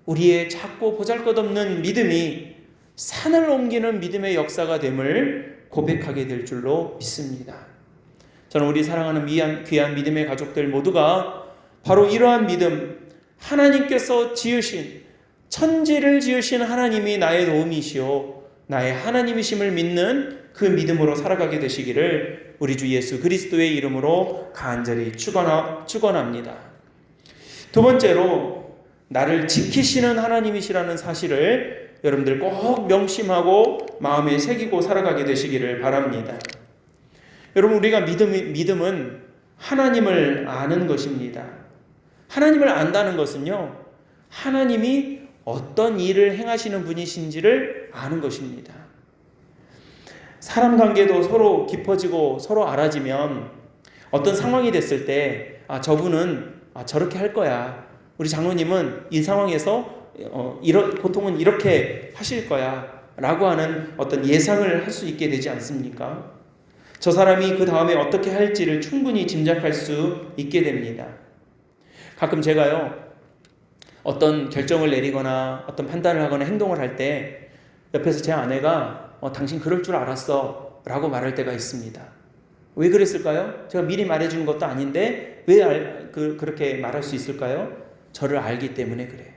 우리의 작고 보잘것없는 믿음이 산을 옮기는 믿음의 역사가 됨을 고백하게 될 줄로 믿습니다. 저는 우리 사랑하는 귀한 믿음의 가족들 모두가 바로 이러한 믿음, 하나님께서 지으신, 천지를 지으신 하나님이 나의 도움이시오, 나의 하나님이심을 믿는 그 믿음으로 살아가게 되시기를 우리 주 예수 그리스도의 이름으로 간절히 축원합니다. 두 번째로, 나를 지키시는 하나님이시라는 사실을 여러분들 꼭 명심하고 마음에 새기고 살아가게 되시기를 바랍니다. 여러분, 우리가 믿음은 하나님을 아는 것입니다. 하나님을 안다는 것은요, 하나님이 어떤 일을 행하시는 분이신지를 아는 것입니다. 사람 관계도 서로 깊어지고 서로 알아지면 어떤 상황이 됐을 때 저분은 저렇게 할 거야. 우리 장로님은 이 상황에서 보통은 이렇게 하실 거야 라고 하는 어떤 예상을 할 수 있게 되지 않습니까? 저 사람이 그 다음에 어떻게 할지를 충분히 짐작할 수 있게 됩니다. 가끔 제가요, 어떤 결정을 내리거나 어떤 판단을 하거나 행동을 할 때 옆에서 제 아내가 당신 그럴 줄 알았어 라고 말할 때가 있습니다. 왜 그랬을까요? 제가 미리 말해준 것도 아닌데 왜 그렇게 말할 수 있을까요? 저를 알기 때문에 그래.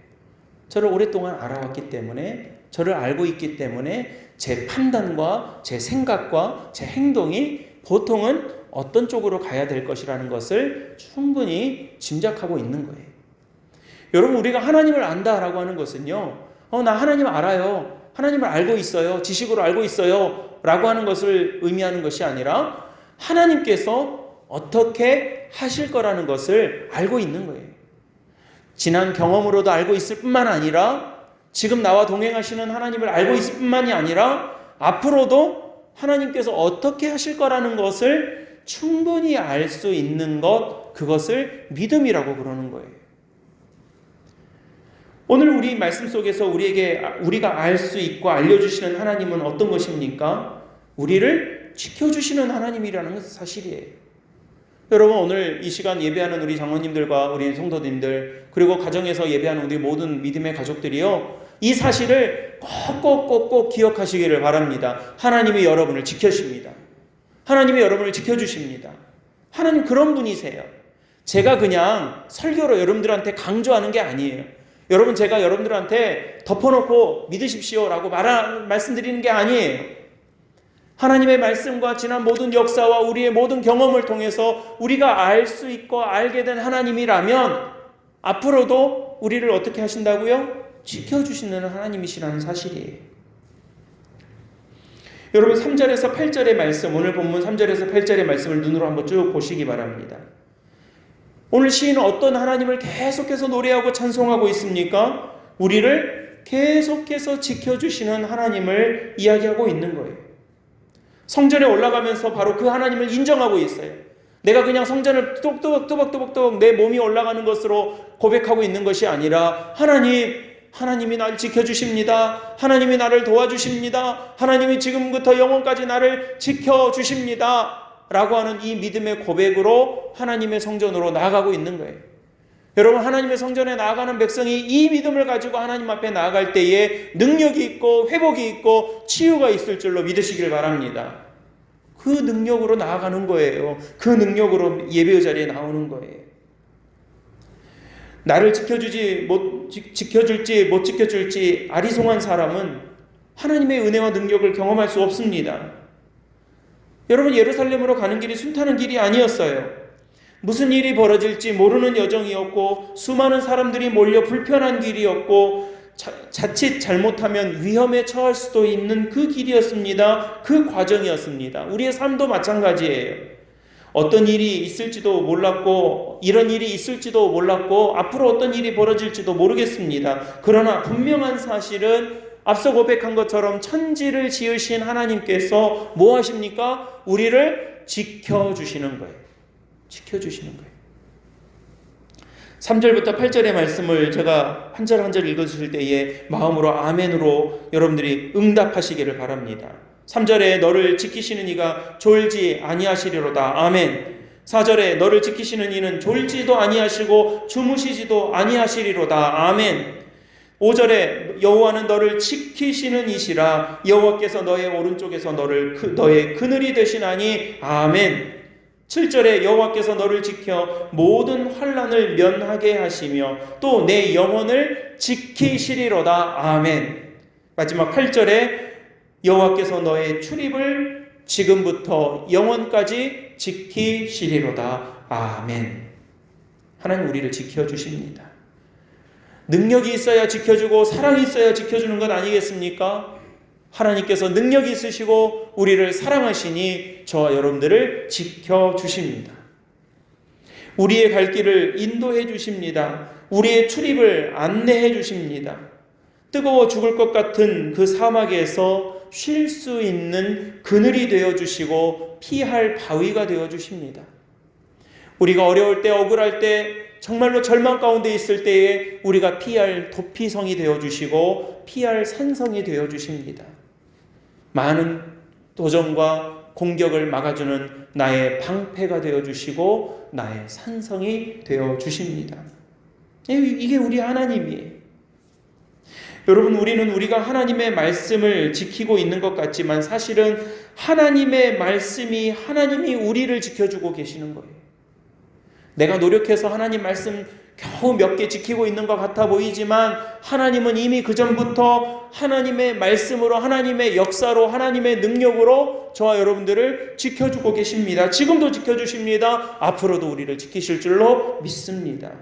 저를 오랫동안 알아왔기 때문에, 저를 알고 있기 때문에 제 판단과 제 생각과 제 행동이 보통은 어떤 쪽으로 가야 될 것이라는 것을 충분히 짐작하고 있는 거예요. 여러분, 우리가 하나님을 안다라고 하는 것은요, 나 하나님 알아요, 하나님을 알고 있어요, 지식으로 알고 있어요 라고 하는 것을 의미하는 것이 아니라 하나님께서 어떻게 하실 거라는 것을 알고 있는 거예요. 지난 경험으로도 알고 있을 뿐만 아니라 지금 나와 동행하시는 하나님을 알고 있을 뿐만이 아니라 앞으로도 하나님께서 어떻게 하실 거라는 것을 충분히 알 수 있는 것, 그것을 믿음이라고 그러는 거예요. 오늘 우리 말씀 속에서 우리가 알 수 있고 알려주시는 하나님은 어떤 것입니까? 우리를 지켜주시는 하나님이라는 것은 사실이에요. 여러분, 오늘 이 시간 예배하는 우리 장로님들과 우리 성도님들, 그리고 가정에서 예배하는 우리 모든 믿음의 가족들이요, 이 사실을 꼭 기억하시기를 바랍니다. 하나님이 여러분을 지켜주십니다. 하나님이 여러분을 지켜주십니다. 하나님 그런 분이세요. 제가 그냥 설교로 여러분들한테 강조하는 게 아니에요. 여러분, 제가 여러분들한테 덮어놓고 믿으십시오라고 말씀드리는 게 아니에요. 하나님의 말씀과 지난 모든 역사와 우리의 모든 경험을 통해서 우리가 알 수 있고 알게 된 하나님이라면 앞으로도 우리를 어떻게 하신다고요? 지켜주시는 하나님이시라는 사실이에요. 여러분, 3절에서 8절의 말씀, 오늘 본문 3절에서 8절의 말씀을 눈으로 한번 쭉 보시기 바랍니다. 오늘 시인은 어떤 하나님을 계속해서 노래하고 찬송하고 있습니까? 우리를 계속해서 지켜주시는 하나님을 이야기하고 있는 거예요. 성전에 올라가면서 바로 그 하나님을 인정하고 있어요. 내가 그냥 성전을 또박또박 내 몸이 올라가는 것으로 고백하고 있는 것이 아니라 하나님이 나를 지켜주십니다. 하나님이 나를 도와주십니다. 하나님이 지금부터 영원까지 나를 지켜주십니다. 라고 하는 이 믿음의 고백으로 하나님의 성전으로 나아가고 있는 거예요. 여러분, 하나님의 성전에 나아가는 백성이 이 믿음을 가지고 하나님 앞에 나아갈 때에 능력이 있고 회복이 있고 치유가 있을 줄로 믿으시길 바랍니다. 그 능력으로 나아가는 거예요. 그 능력으로 예배의 자리에 나오는 거예요. 나를 지켜줄지 못 지켜줄지 아리송한 사람은 하나님의 은혜와 능력을 경험할 수 없습니다. 여러분, 예루살렘으로 가는 길이 순탄한 길이 아니었어요. 무슨 일이 벌어질지 모르는 여정이었고 수많은 사람들이 몰려 불편한 길이었고 자칫 잘못하면 위험에 처할 수도 있는 그 길이었습니다. 그 과정이었습니다. 우리의 삶도 마찬가지예요. 어떤 일이 있을지도 몰랐고 이런 일이 있을지도 몰랐고 앞으로 어떤 일이 벌어질지도 모르겠습니다. 그러나 분명한 사실은 앞서 고백한 것처럼 천지를 지으신 하나님께서 뭐 하십니까? 우리를 지켜주시는 거예요. 지켜주시는 거예요. 3절부터 8절의 말씀을 제가 한 절 한 절 읽어주실 때에 마음으로 아멘으로 여러분들이 응답하시기를 바랍니다. 3절에 너를 지키시는 이가 졸지 아니하시리로다. 아멘. 4절에 너를 지키시는 이는 졸지도 아니하시고 주무시지도 아니하시리로다. 아멘. 5절에 여호와는 너를 지키시는 이시라. 여호와께서 너의 오른쪽에서 너의 그늘이 되시나니. 아멘. 7절에 여호와께서 너를 지켜 모든 환난을 면하게 하시며 또 내 영혼을 지키시리로다. 아멘. 마지막 8절에 여호와께서 너의 출입을 지금부터 영원까지 지키시리로다. 아멘. 하나님 우리를 지켜주십니다. 능력이 있어야 지켜주고 사랑이 있어야 지켜주는 것 아니겠습니까? 하나님께서 능력이 있으시고 우리를 사랑하시니 저와 여러분들을 지켜주십니다. 우리의 갈 길을 인도해 주십니다. 우리의 출입을 안내해 주십니다. 뜨거워 죽을 것 같은 그 사막에서 쉴 수 있는 그늘이 되어주시고 피할 바위가 되어주십니다. 우리가 어려울 때 억울할 때 정말로 절망 가운데 있을 때에 우리가 피할 도피성이 되어주시고 피할 산성이 되어주십니다. 많은 도전과 공격을 막아주는 나의 방패가 되어주시고 나의 산성이 되어주십니다. 이게 우리 하나님이에요. 여러분, 우리가 하나님의 말씀을 지키고 있는 것 같지만 사실은 하나님의 말씀이 하나님이 우리를 지켜주고 계시는 거예요. 내가 노력해서 하나님 말씀 겨우 몇 개 지키고 있는 것 같아 보이지만 하나님은 이미 그 전부터 하나님의 말씀으로 하나님의 역사로 하나님의 능력으로 저와 여러분들을 지켜주고 계십니다. 지금도 지켜주십니다. 앞으로도 우리를 지키실 줄로 믿습니다.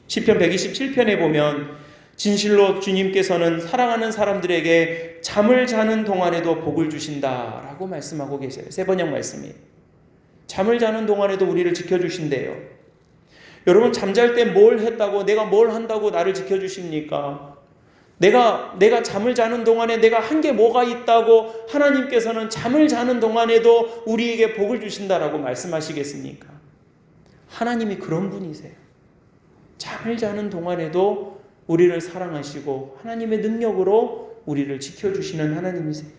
시편 127편에 보면 진실로 주님께서는 사랑하는 사람들에게 잠을 자는 동안에도 복을 주신다라고 말씀하고 계세요. 세번역 말씀이에요. 잠을 자는 동안에도 우리를 지켜주신대요. 여러분, 잠잘 때 뭘 했다고 내가 뭘 한다고 나를 지켜주십니까? 내가 잠을 자는 동안에 내가 한 게 뭐가 있다고 하나님께서는 잠을 자는 동안에도 우리에게 복을 주신다라고 말씀하시겠습니까? 하나님이 그런 분이세요. 잠을 자는 동안에도 우리를 사랑하시고 하나님의 능력으로 우리를 지켜주시는 하나님이세요.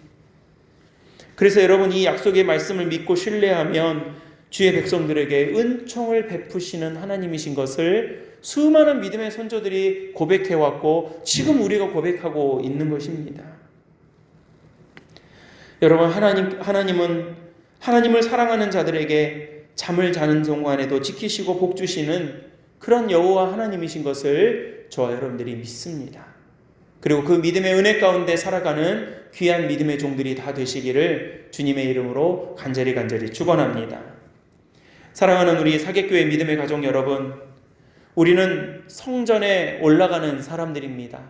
그래서 여러분, 이 약속의 말씀을 믿고 신뢰하면 주의 백성들에게 은총을 베푸시는 하나님이신 것을 수많은 믿음의 선조들이 고백해왔고 지금 우리가 고백하고 있는 것입니다. 여러분, 하나님은 하나님을 사랑하는 자들에게 잠을 자는 동안에도 지키시고 복 주시는 그런 여호와 하나님이신 것을 저와 여러분들이 믿습니다. 그리고 그 믿음의 은혜 가운데 살아가는 귀한 믿음의 종들이 다 되시기를 주님의 이름으로 간절히 축원합니다. 사랑하는 우리 사귑교회 믿음의 가족 여러분, 우리는 성전에 올라가는 사람들입니다.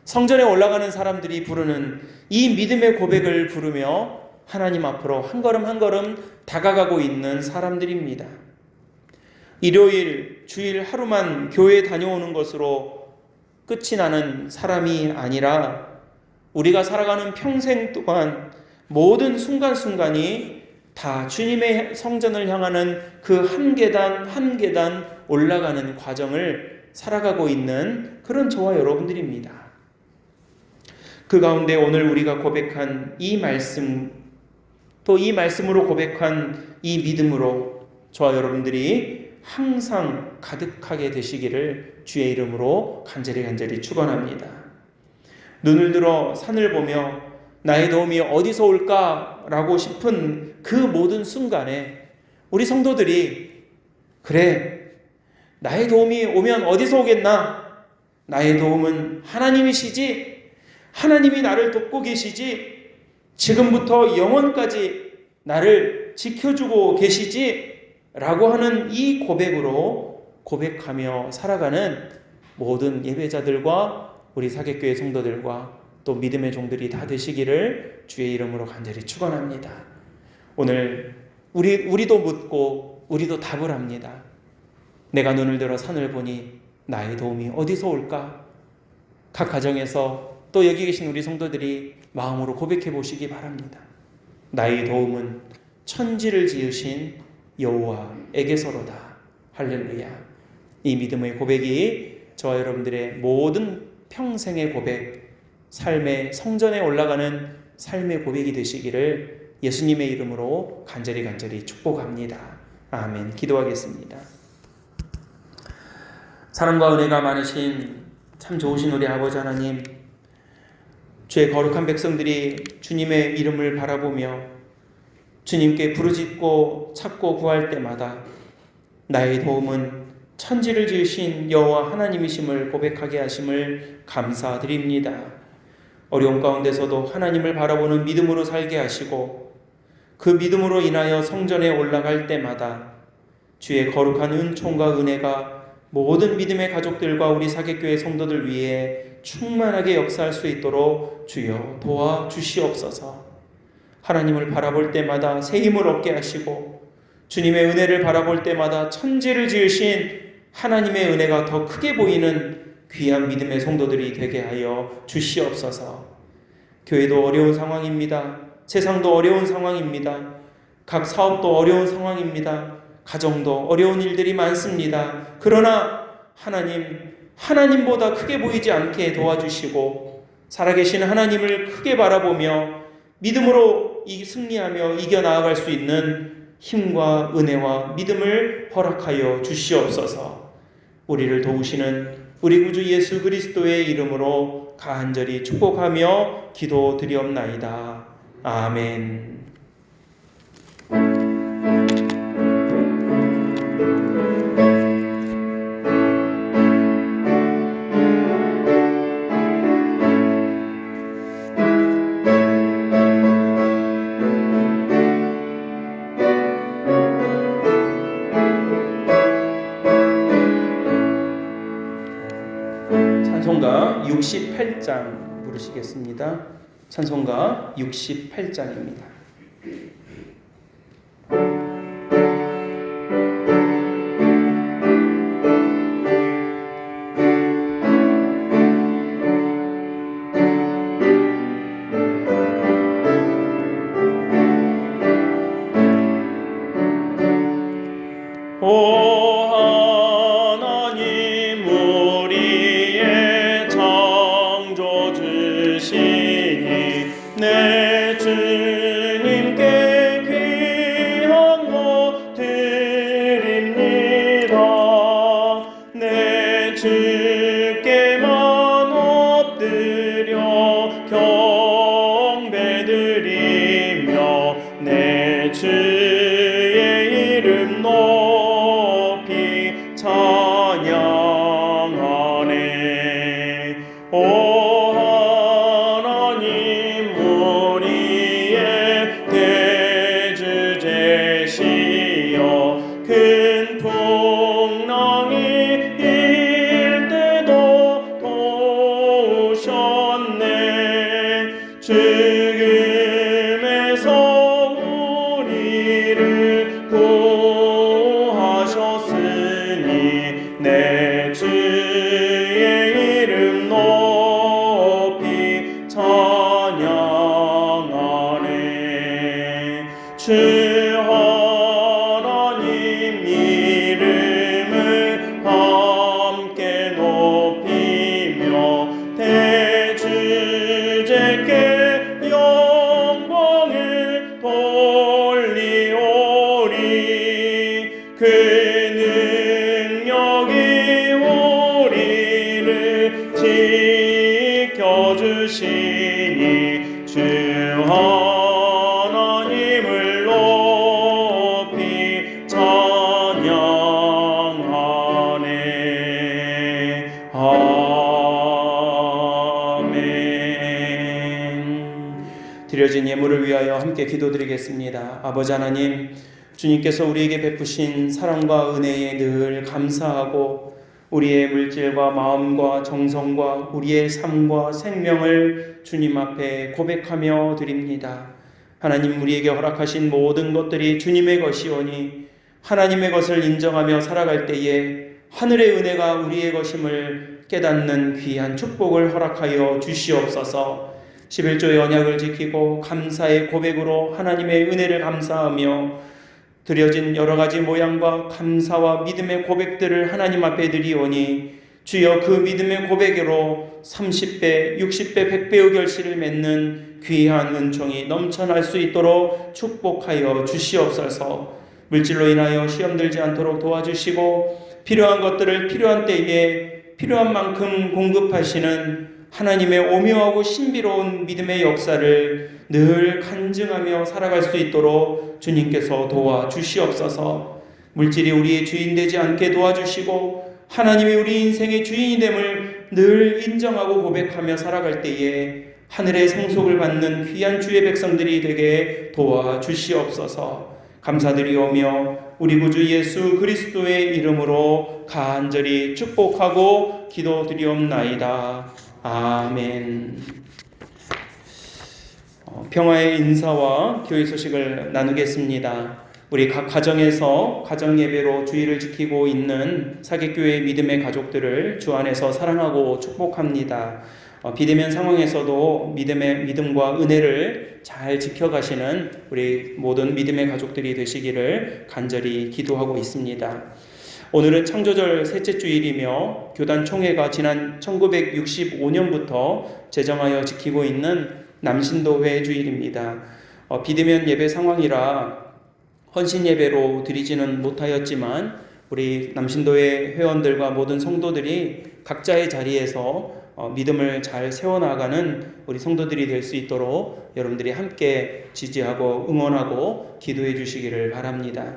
성전에 올라가는 사람들이 부르는 이 믿음의 고백을 부르며 하나님 앞으로 한 걸음 한 걸음 다가가고 있는 사람들입니다. 일요일, 주일 하루만 교회에 다녀오는 것으로 끝이 나는 사람이 아니라 우리가 살아가는 평생 동안 모든 순간순간이 다 주님의 성전을 향하는 그 한 계단 한 계단 올라가는 과정을 살아가고 있는 그런 저와 여러분들입니다. 그 가운데 오늘 우리가 고백한 이 말씀, 또 이 말씀으로 고백한 이 믿음으로 저와 여러분들이 항상 가득하게 되시기를 주의 이름으로 간절히 축원합니다. 눈을 들어 산을 보며 나의 도움이 어디서 올까라고 싶은 그 모든 순간에 우리 성도들이 그래, 나의 도움이 오면 어디서 오겠나? 나의 도움은 하나님이시지, 하나님이 나를 돕고 계시지, 지금부터 영원까지 나를 지켜주고 계시지 라고 하는 이 고백으로 고백하며 살아가는 모든 예배자들과 우리 사귑교회 성도들과 또 믿음의 종들이 다 되시기를 주의 이름으로 간절히 축원합니다. 오늘 우리도 묻고 우리도 답을 합니다. 내가 눈을 들어 산을 보니 나의 도움이 어디서 올까? 각 가정에서 또 여기 계신 우리 성도들이 마음으로 고백해 보시기 바랍니다. 나의 도움은 천지를 지으신 여호와에게서로다. 할렐루야. 이 믿음의 고백이 저와 여러분들의 모든 평생의 고백, 삶의 성전에 올라가는 삶의 고백이 되시기를 예수님의 이름으로 간절히 축복합니다. 아멘. 기도하겠습니다. 사랑과 은혜가 많으신 참 좋으신 우리 아버지 하나님, 주의 거룩한 백성들이 주님의 이름을 바라보며 주님께 부르짖고 찾고 구할 때마다 나의 도움은 천지를 지으신 여호와 하나님이심을 고백하게 하심을 감사드립니다. 어려움 가운데서도 하나님을 바라보는 믿음으로 살게 하시고 그 믿음으로 인하여 성전에 올라갈 때마다 주의 거룩한 은총과 은혜가 모든 믿음의 가족들과 우리 사귑교회 성도들 위해 충만하게 역사할 수 있도록 주여 도와주시옵소서. 하나님을 바라볼 때마다 새 힘을 얻게 하시고 주님의 은혜를 바라볼 때마다 천지를 지으신 하나님의 은혜가 더 크게 보이는 귀한 믿음의 성도들이 되게 하여 주시옵소서. 교회도 어려운 상황입니다. 세상도 어려운 상황입니다. 각 사업도 어려운 상황입니다. 가정도 어려운 일들이 많습니다. 그러나 하나님보다 크게 보이지 않게 도와주시고 살아계신 하나님을 크게 바라보며 믿음으로 승리하며 이겨나아갈 수 있는 힘과 은혜와 믿음을 허락하여 주시옵소서. 우리를 도우시는 우리 구주 예수 그리스도의 이름으로 간절히 축복하며 기도드리옵나이다. 아멘. 찬송가 68장 부르시겠습니다. 찬송가 68장입니다. 오 하나님 우리의 대주제시여 큰 풍랑이 일 때도 도우셨네 죽음에서 우리를 구하셨으니 내 주의 이름 높이 찬양하네 주 하나님 이름을 함께 높이며 대주제께 영광을 돌리오리 그 능력이 우리를 지켜주시니 주 하나님을 높이 찬양하네 아멘. 드려진 예물을 위하여 함께 기도드리겠습니다. 아버지 하나님, 주님께서 우리에게 베푸신 사랑과 은혜에 늘 감사하고 우리의 물질과 마음과 정성과 우리의 삶과 생명을 주님 앞에 고백하며 드립니다. 하나님, 우리에게 허락하신 모든 것들이 주님의 것이오니 하나님의 것을 인정하며 살아갈 때에 하늘의 은혜가 우리의 것임을 깨닫는 귀한 축복을 허락하여 주시옵소서. 11조의 언약을 지키고 감사의 고백으로 하나님의 은혜를 감사하며 드려진 여러 가지 모양과 감사와 믿음의 고백들을 하나님 앞에 드리오니 주여 그 믿음의 고백으로 30배, 60배, 100배의 결실을 맺는 귀한 은총이 넘쳐날 수 있도록 축복하여 주시옵소서. 물질로 인하여 시험 들지 않도록 도와주시고 필요한 것들을 필요한 때에 필요한 만큼 공급하시는 하나님의 오묘하고 신비로운 믿음의 역사를 늘 간증하며 살아갈 수 있도록 주님께서 도와주시옵소서. 물질이 우리의 주인 되지 않게 도와주시고 하나님이 우리 인생의 주인이 됨을 늘 인정하고 고백하며 살아갈 때에 하늘의 상속을 받는 귀한 주의 백성들이 되게 도와주시옵소서. 감사드리오며 우리 구주 예수 그리스도의 이름으로 간절히 축복하고 기도드리옵나이다. 아멘. 평화의 인사와 교회 소식을 나누겠습니다. 우리 각 가정에서 가정 예배로 주의를 지키고 있는 사귑교회 믿음의 가족들을 주 안에서 사랑하고 축복합니다. 비대면 상황에서도 믿음과 은혜를 잘 지켜가시는 우리 모든 믿음의 가족들이 되시기를 간절히 기도하고 있습니다. 오늘은 창조절 셋째 주일이며 교단 총회가 지난 1965년부터 제정하여 지키고 있는 남신도회 주일입니다. 비대면 예배 상황이라 헌신 예배로 드리지는 못하였지만 우리 남신도회 회원들과 모든 성도들이 각자의 자리에서 믿음을 잘 세워나가는 우리 성도들이 될 수 있도록 여러분들이 함께 지지하고 응원하고 기도해 주시기를 바랍니다.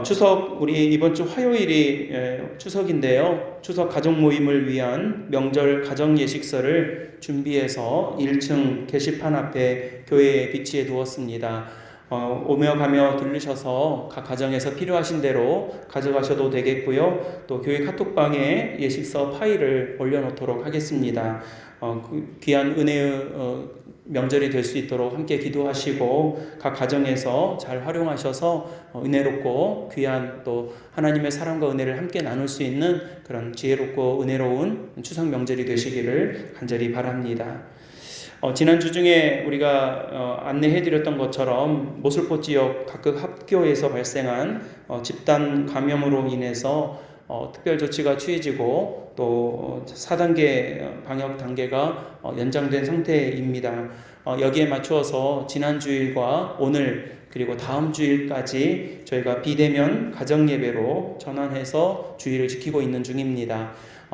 추석, 우리 이번 주 화요일이 추석인데요. 추석 가족 모임을 위한 명절 가정 예식서를 준비해서 1층 게시판 앞에 교회에 비치해 두었습니다. 오며 가며 들르셔서 각 가정에서 필요하신 대로 가져가셔도 되겠고요. 또 교회 카톡방에 예식서 파일을 올려놓도록 하겠습니다. 귀한 은혜의 명절이 될 수 있도록 함께 기도하시고 각 가정에서 잘 활용하셔서 은혜롭고 귀한 또 하나님의 사랑과 은혜를 함께 나눌 수 있는 그런 지혜롭고 은혜로운 추석 명절이 되시기를 간절히 바랍니다. 지난 주 중에 우리가 안내해드렸던 것처럼 모슬포 지역 각급 학교에서 발생한 집단 감염으로 인해서 특별 조치가 취해지고 또 4단계 방역 단계가 연장된 상태입니다. 여기에 맞추어서 지난 주일과 오늘 그리고 다음 주일까지 저희가 비대면 가정예배로 전환해서 주일을 지키고 있는 중입니다.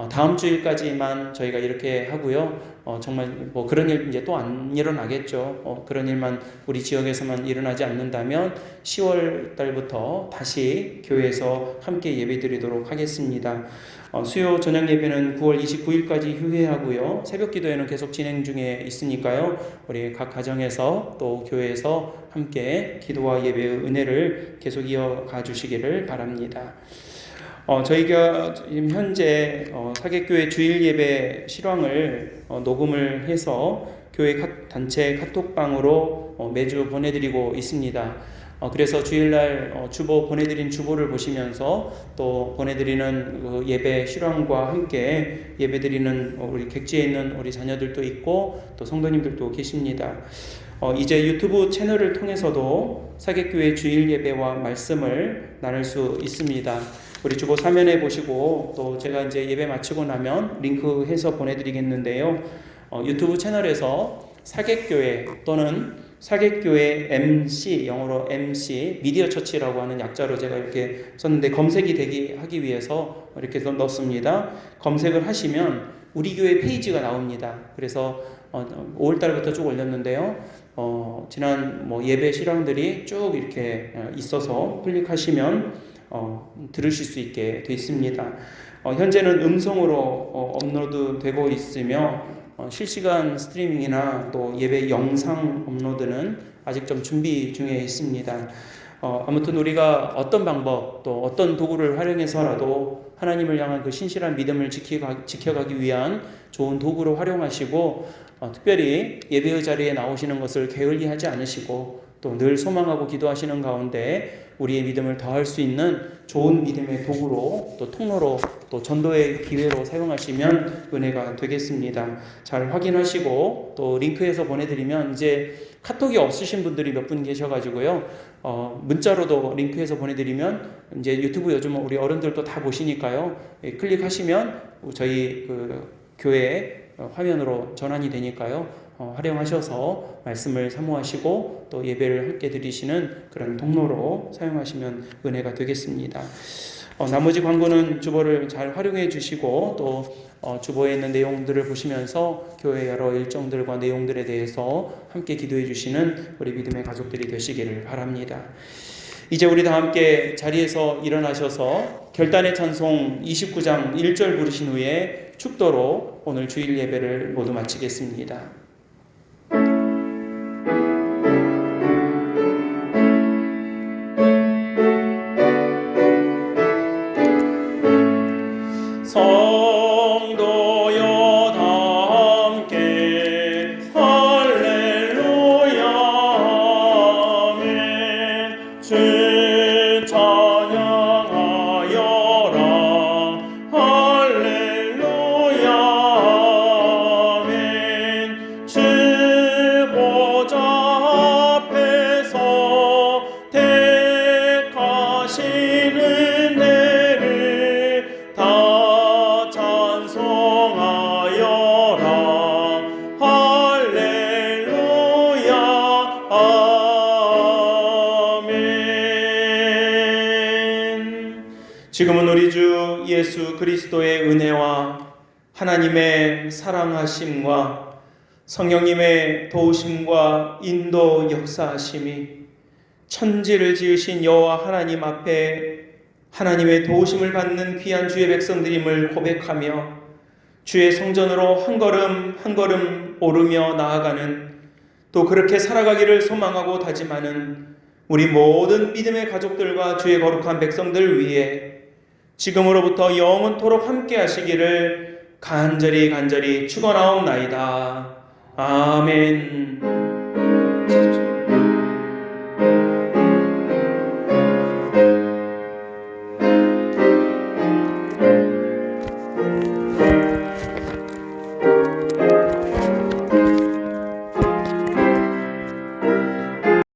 다음 주일까지만 저희가 이렇게 하고요. 정말 뭐 그런 일 이제 또 안 일어나겠죠. 그런 일만 우리 지역에서만 일어나지 않는다면 10월 달부터 다시 교회에서 함께 예배드리도록 하겠습니다. 수요 저녁 예배는 9월 29일까지 휴회하고요. 새벽 기도회는 계속 진행 중에 있으니까요. 우리 각 가정에서 또 교회에서 함께 기도와 예배의 은혜를 계속 이어가 주시기를 바랍니다. 저희가 지금 현재 사객교회 주일 예배 실황을 녹음을 해서 교회 단체 카톡방으로 매주 보내드리고 있습니다. 그래서 주일날 주보 보내드린 주보를 보시면서 또 보내드리는 그 예배 실황과 함께 예배드리는 우리 객지에 있는 우리 자녀들도 있고 또 성도님들도 계십니다. 이제 유튜브 채널을 통해서도 사객교회 주일 예배와 말씀을 나눌 수 있습니다. 우리 주보 사면에 보시고 또 제가 이제 예배 마치고 나면 링크해서 보내드리겠는데요. 유튜브 채널에서 사객교회 또는 사객교회 MC, 영어로 MC, 미디어 처치라고 하는 약자로 제가 이렇게 썼는데 검색이 하기 위해서 이렇게 넣었습니다. 검색을 하시면 우리 교회 페이지가 나옵니다. 그래서 5월달부터 쭉 올렸는데요. 지난 예배 실황들이 쭉 이렇게 있어서 클릭하시면 들으실 수 있게 되어 있습니다. 현재는 음성으로 업로드 되고 있으며 실시간 스트리밍이나 또 예배 영상 업로드는 아직 좀 준비 중에 있습니다. 아무튼 우리가 어떤 방법 또 어떤 도구를 활용해서라도 하나님을 향한 그 신실한 믿음을 지켜가기 위한 좋은 도구로 활용하시고 특별히 예배의 자리에 나오시는 것을 게을리하지 않으시고 또 늘 소망하고 기도하시는 가운데 우리의 믿음을 더할 수 있는 좋은 믿음의 도구로 또 통로로 또 전도의 기회로 사용하시면 은혜가 되겠습니다. 잘 확인하시고 또 링크해서 보내드리면 이제 카톡이 없으신 분들이 몇 분 계셔가지고요. 문자로도 링크해서 보내드리면 이제 유튜브 요즘 우리 어른들도 다 보시니까요. 클릭하시면 저희 그 교회 화면으로 전환이 되니까요. 활용하셔서 말씀을 사모하시고 또 예배를 함께 드리시는 그런 통로로 사용하시면 은혜가 되겠습니다. 나머지 광고는 주보를 잘 활용해 주시고 또 주보에 있는 내용들을 보시면서 교회 여러 일정들과 내용들에 대해서 함께 기도해 주시는 우리 믿음의 가족들이 되시기를 바랍니다. 이제 우리 다 함께 자리에서 일어나셔서 결단의 찬송 29장 1절 부르신 후에 축도로 오늘 주일 예배를 모두 마치겠습니다. 성도여 다 함께 할렐루야 아멘. 주 찬양하여라 할렐루야 아멘. 주 보좌 앞에서 택하시는 은혜를 다 지금은 우리 주 예수 그리스도의 은혜와 하나님의 사랑하심과 성령님의 도우심과 인도 역사하심이 천지를 지으신 여호와 하나님 앞에 하나님의 도우심을 받는 귀한 주의 백성들임을 고백하며 주의 성전으로 한 걸음 한 걸음 오르며 나아가는 또 그렇게 살아가기를 소망하고 다짐하는 우리 모든 믿음의 가족들과 주의 거룩한 백성들 위해 지금으로부터 영원토록 함께 하시기를 간절히 축원하옵나이다. 아멘.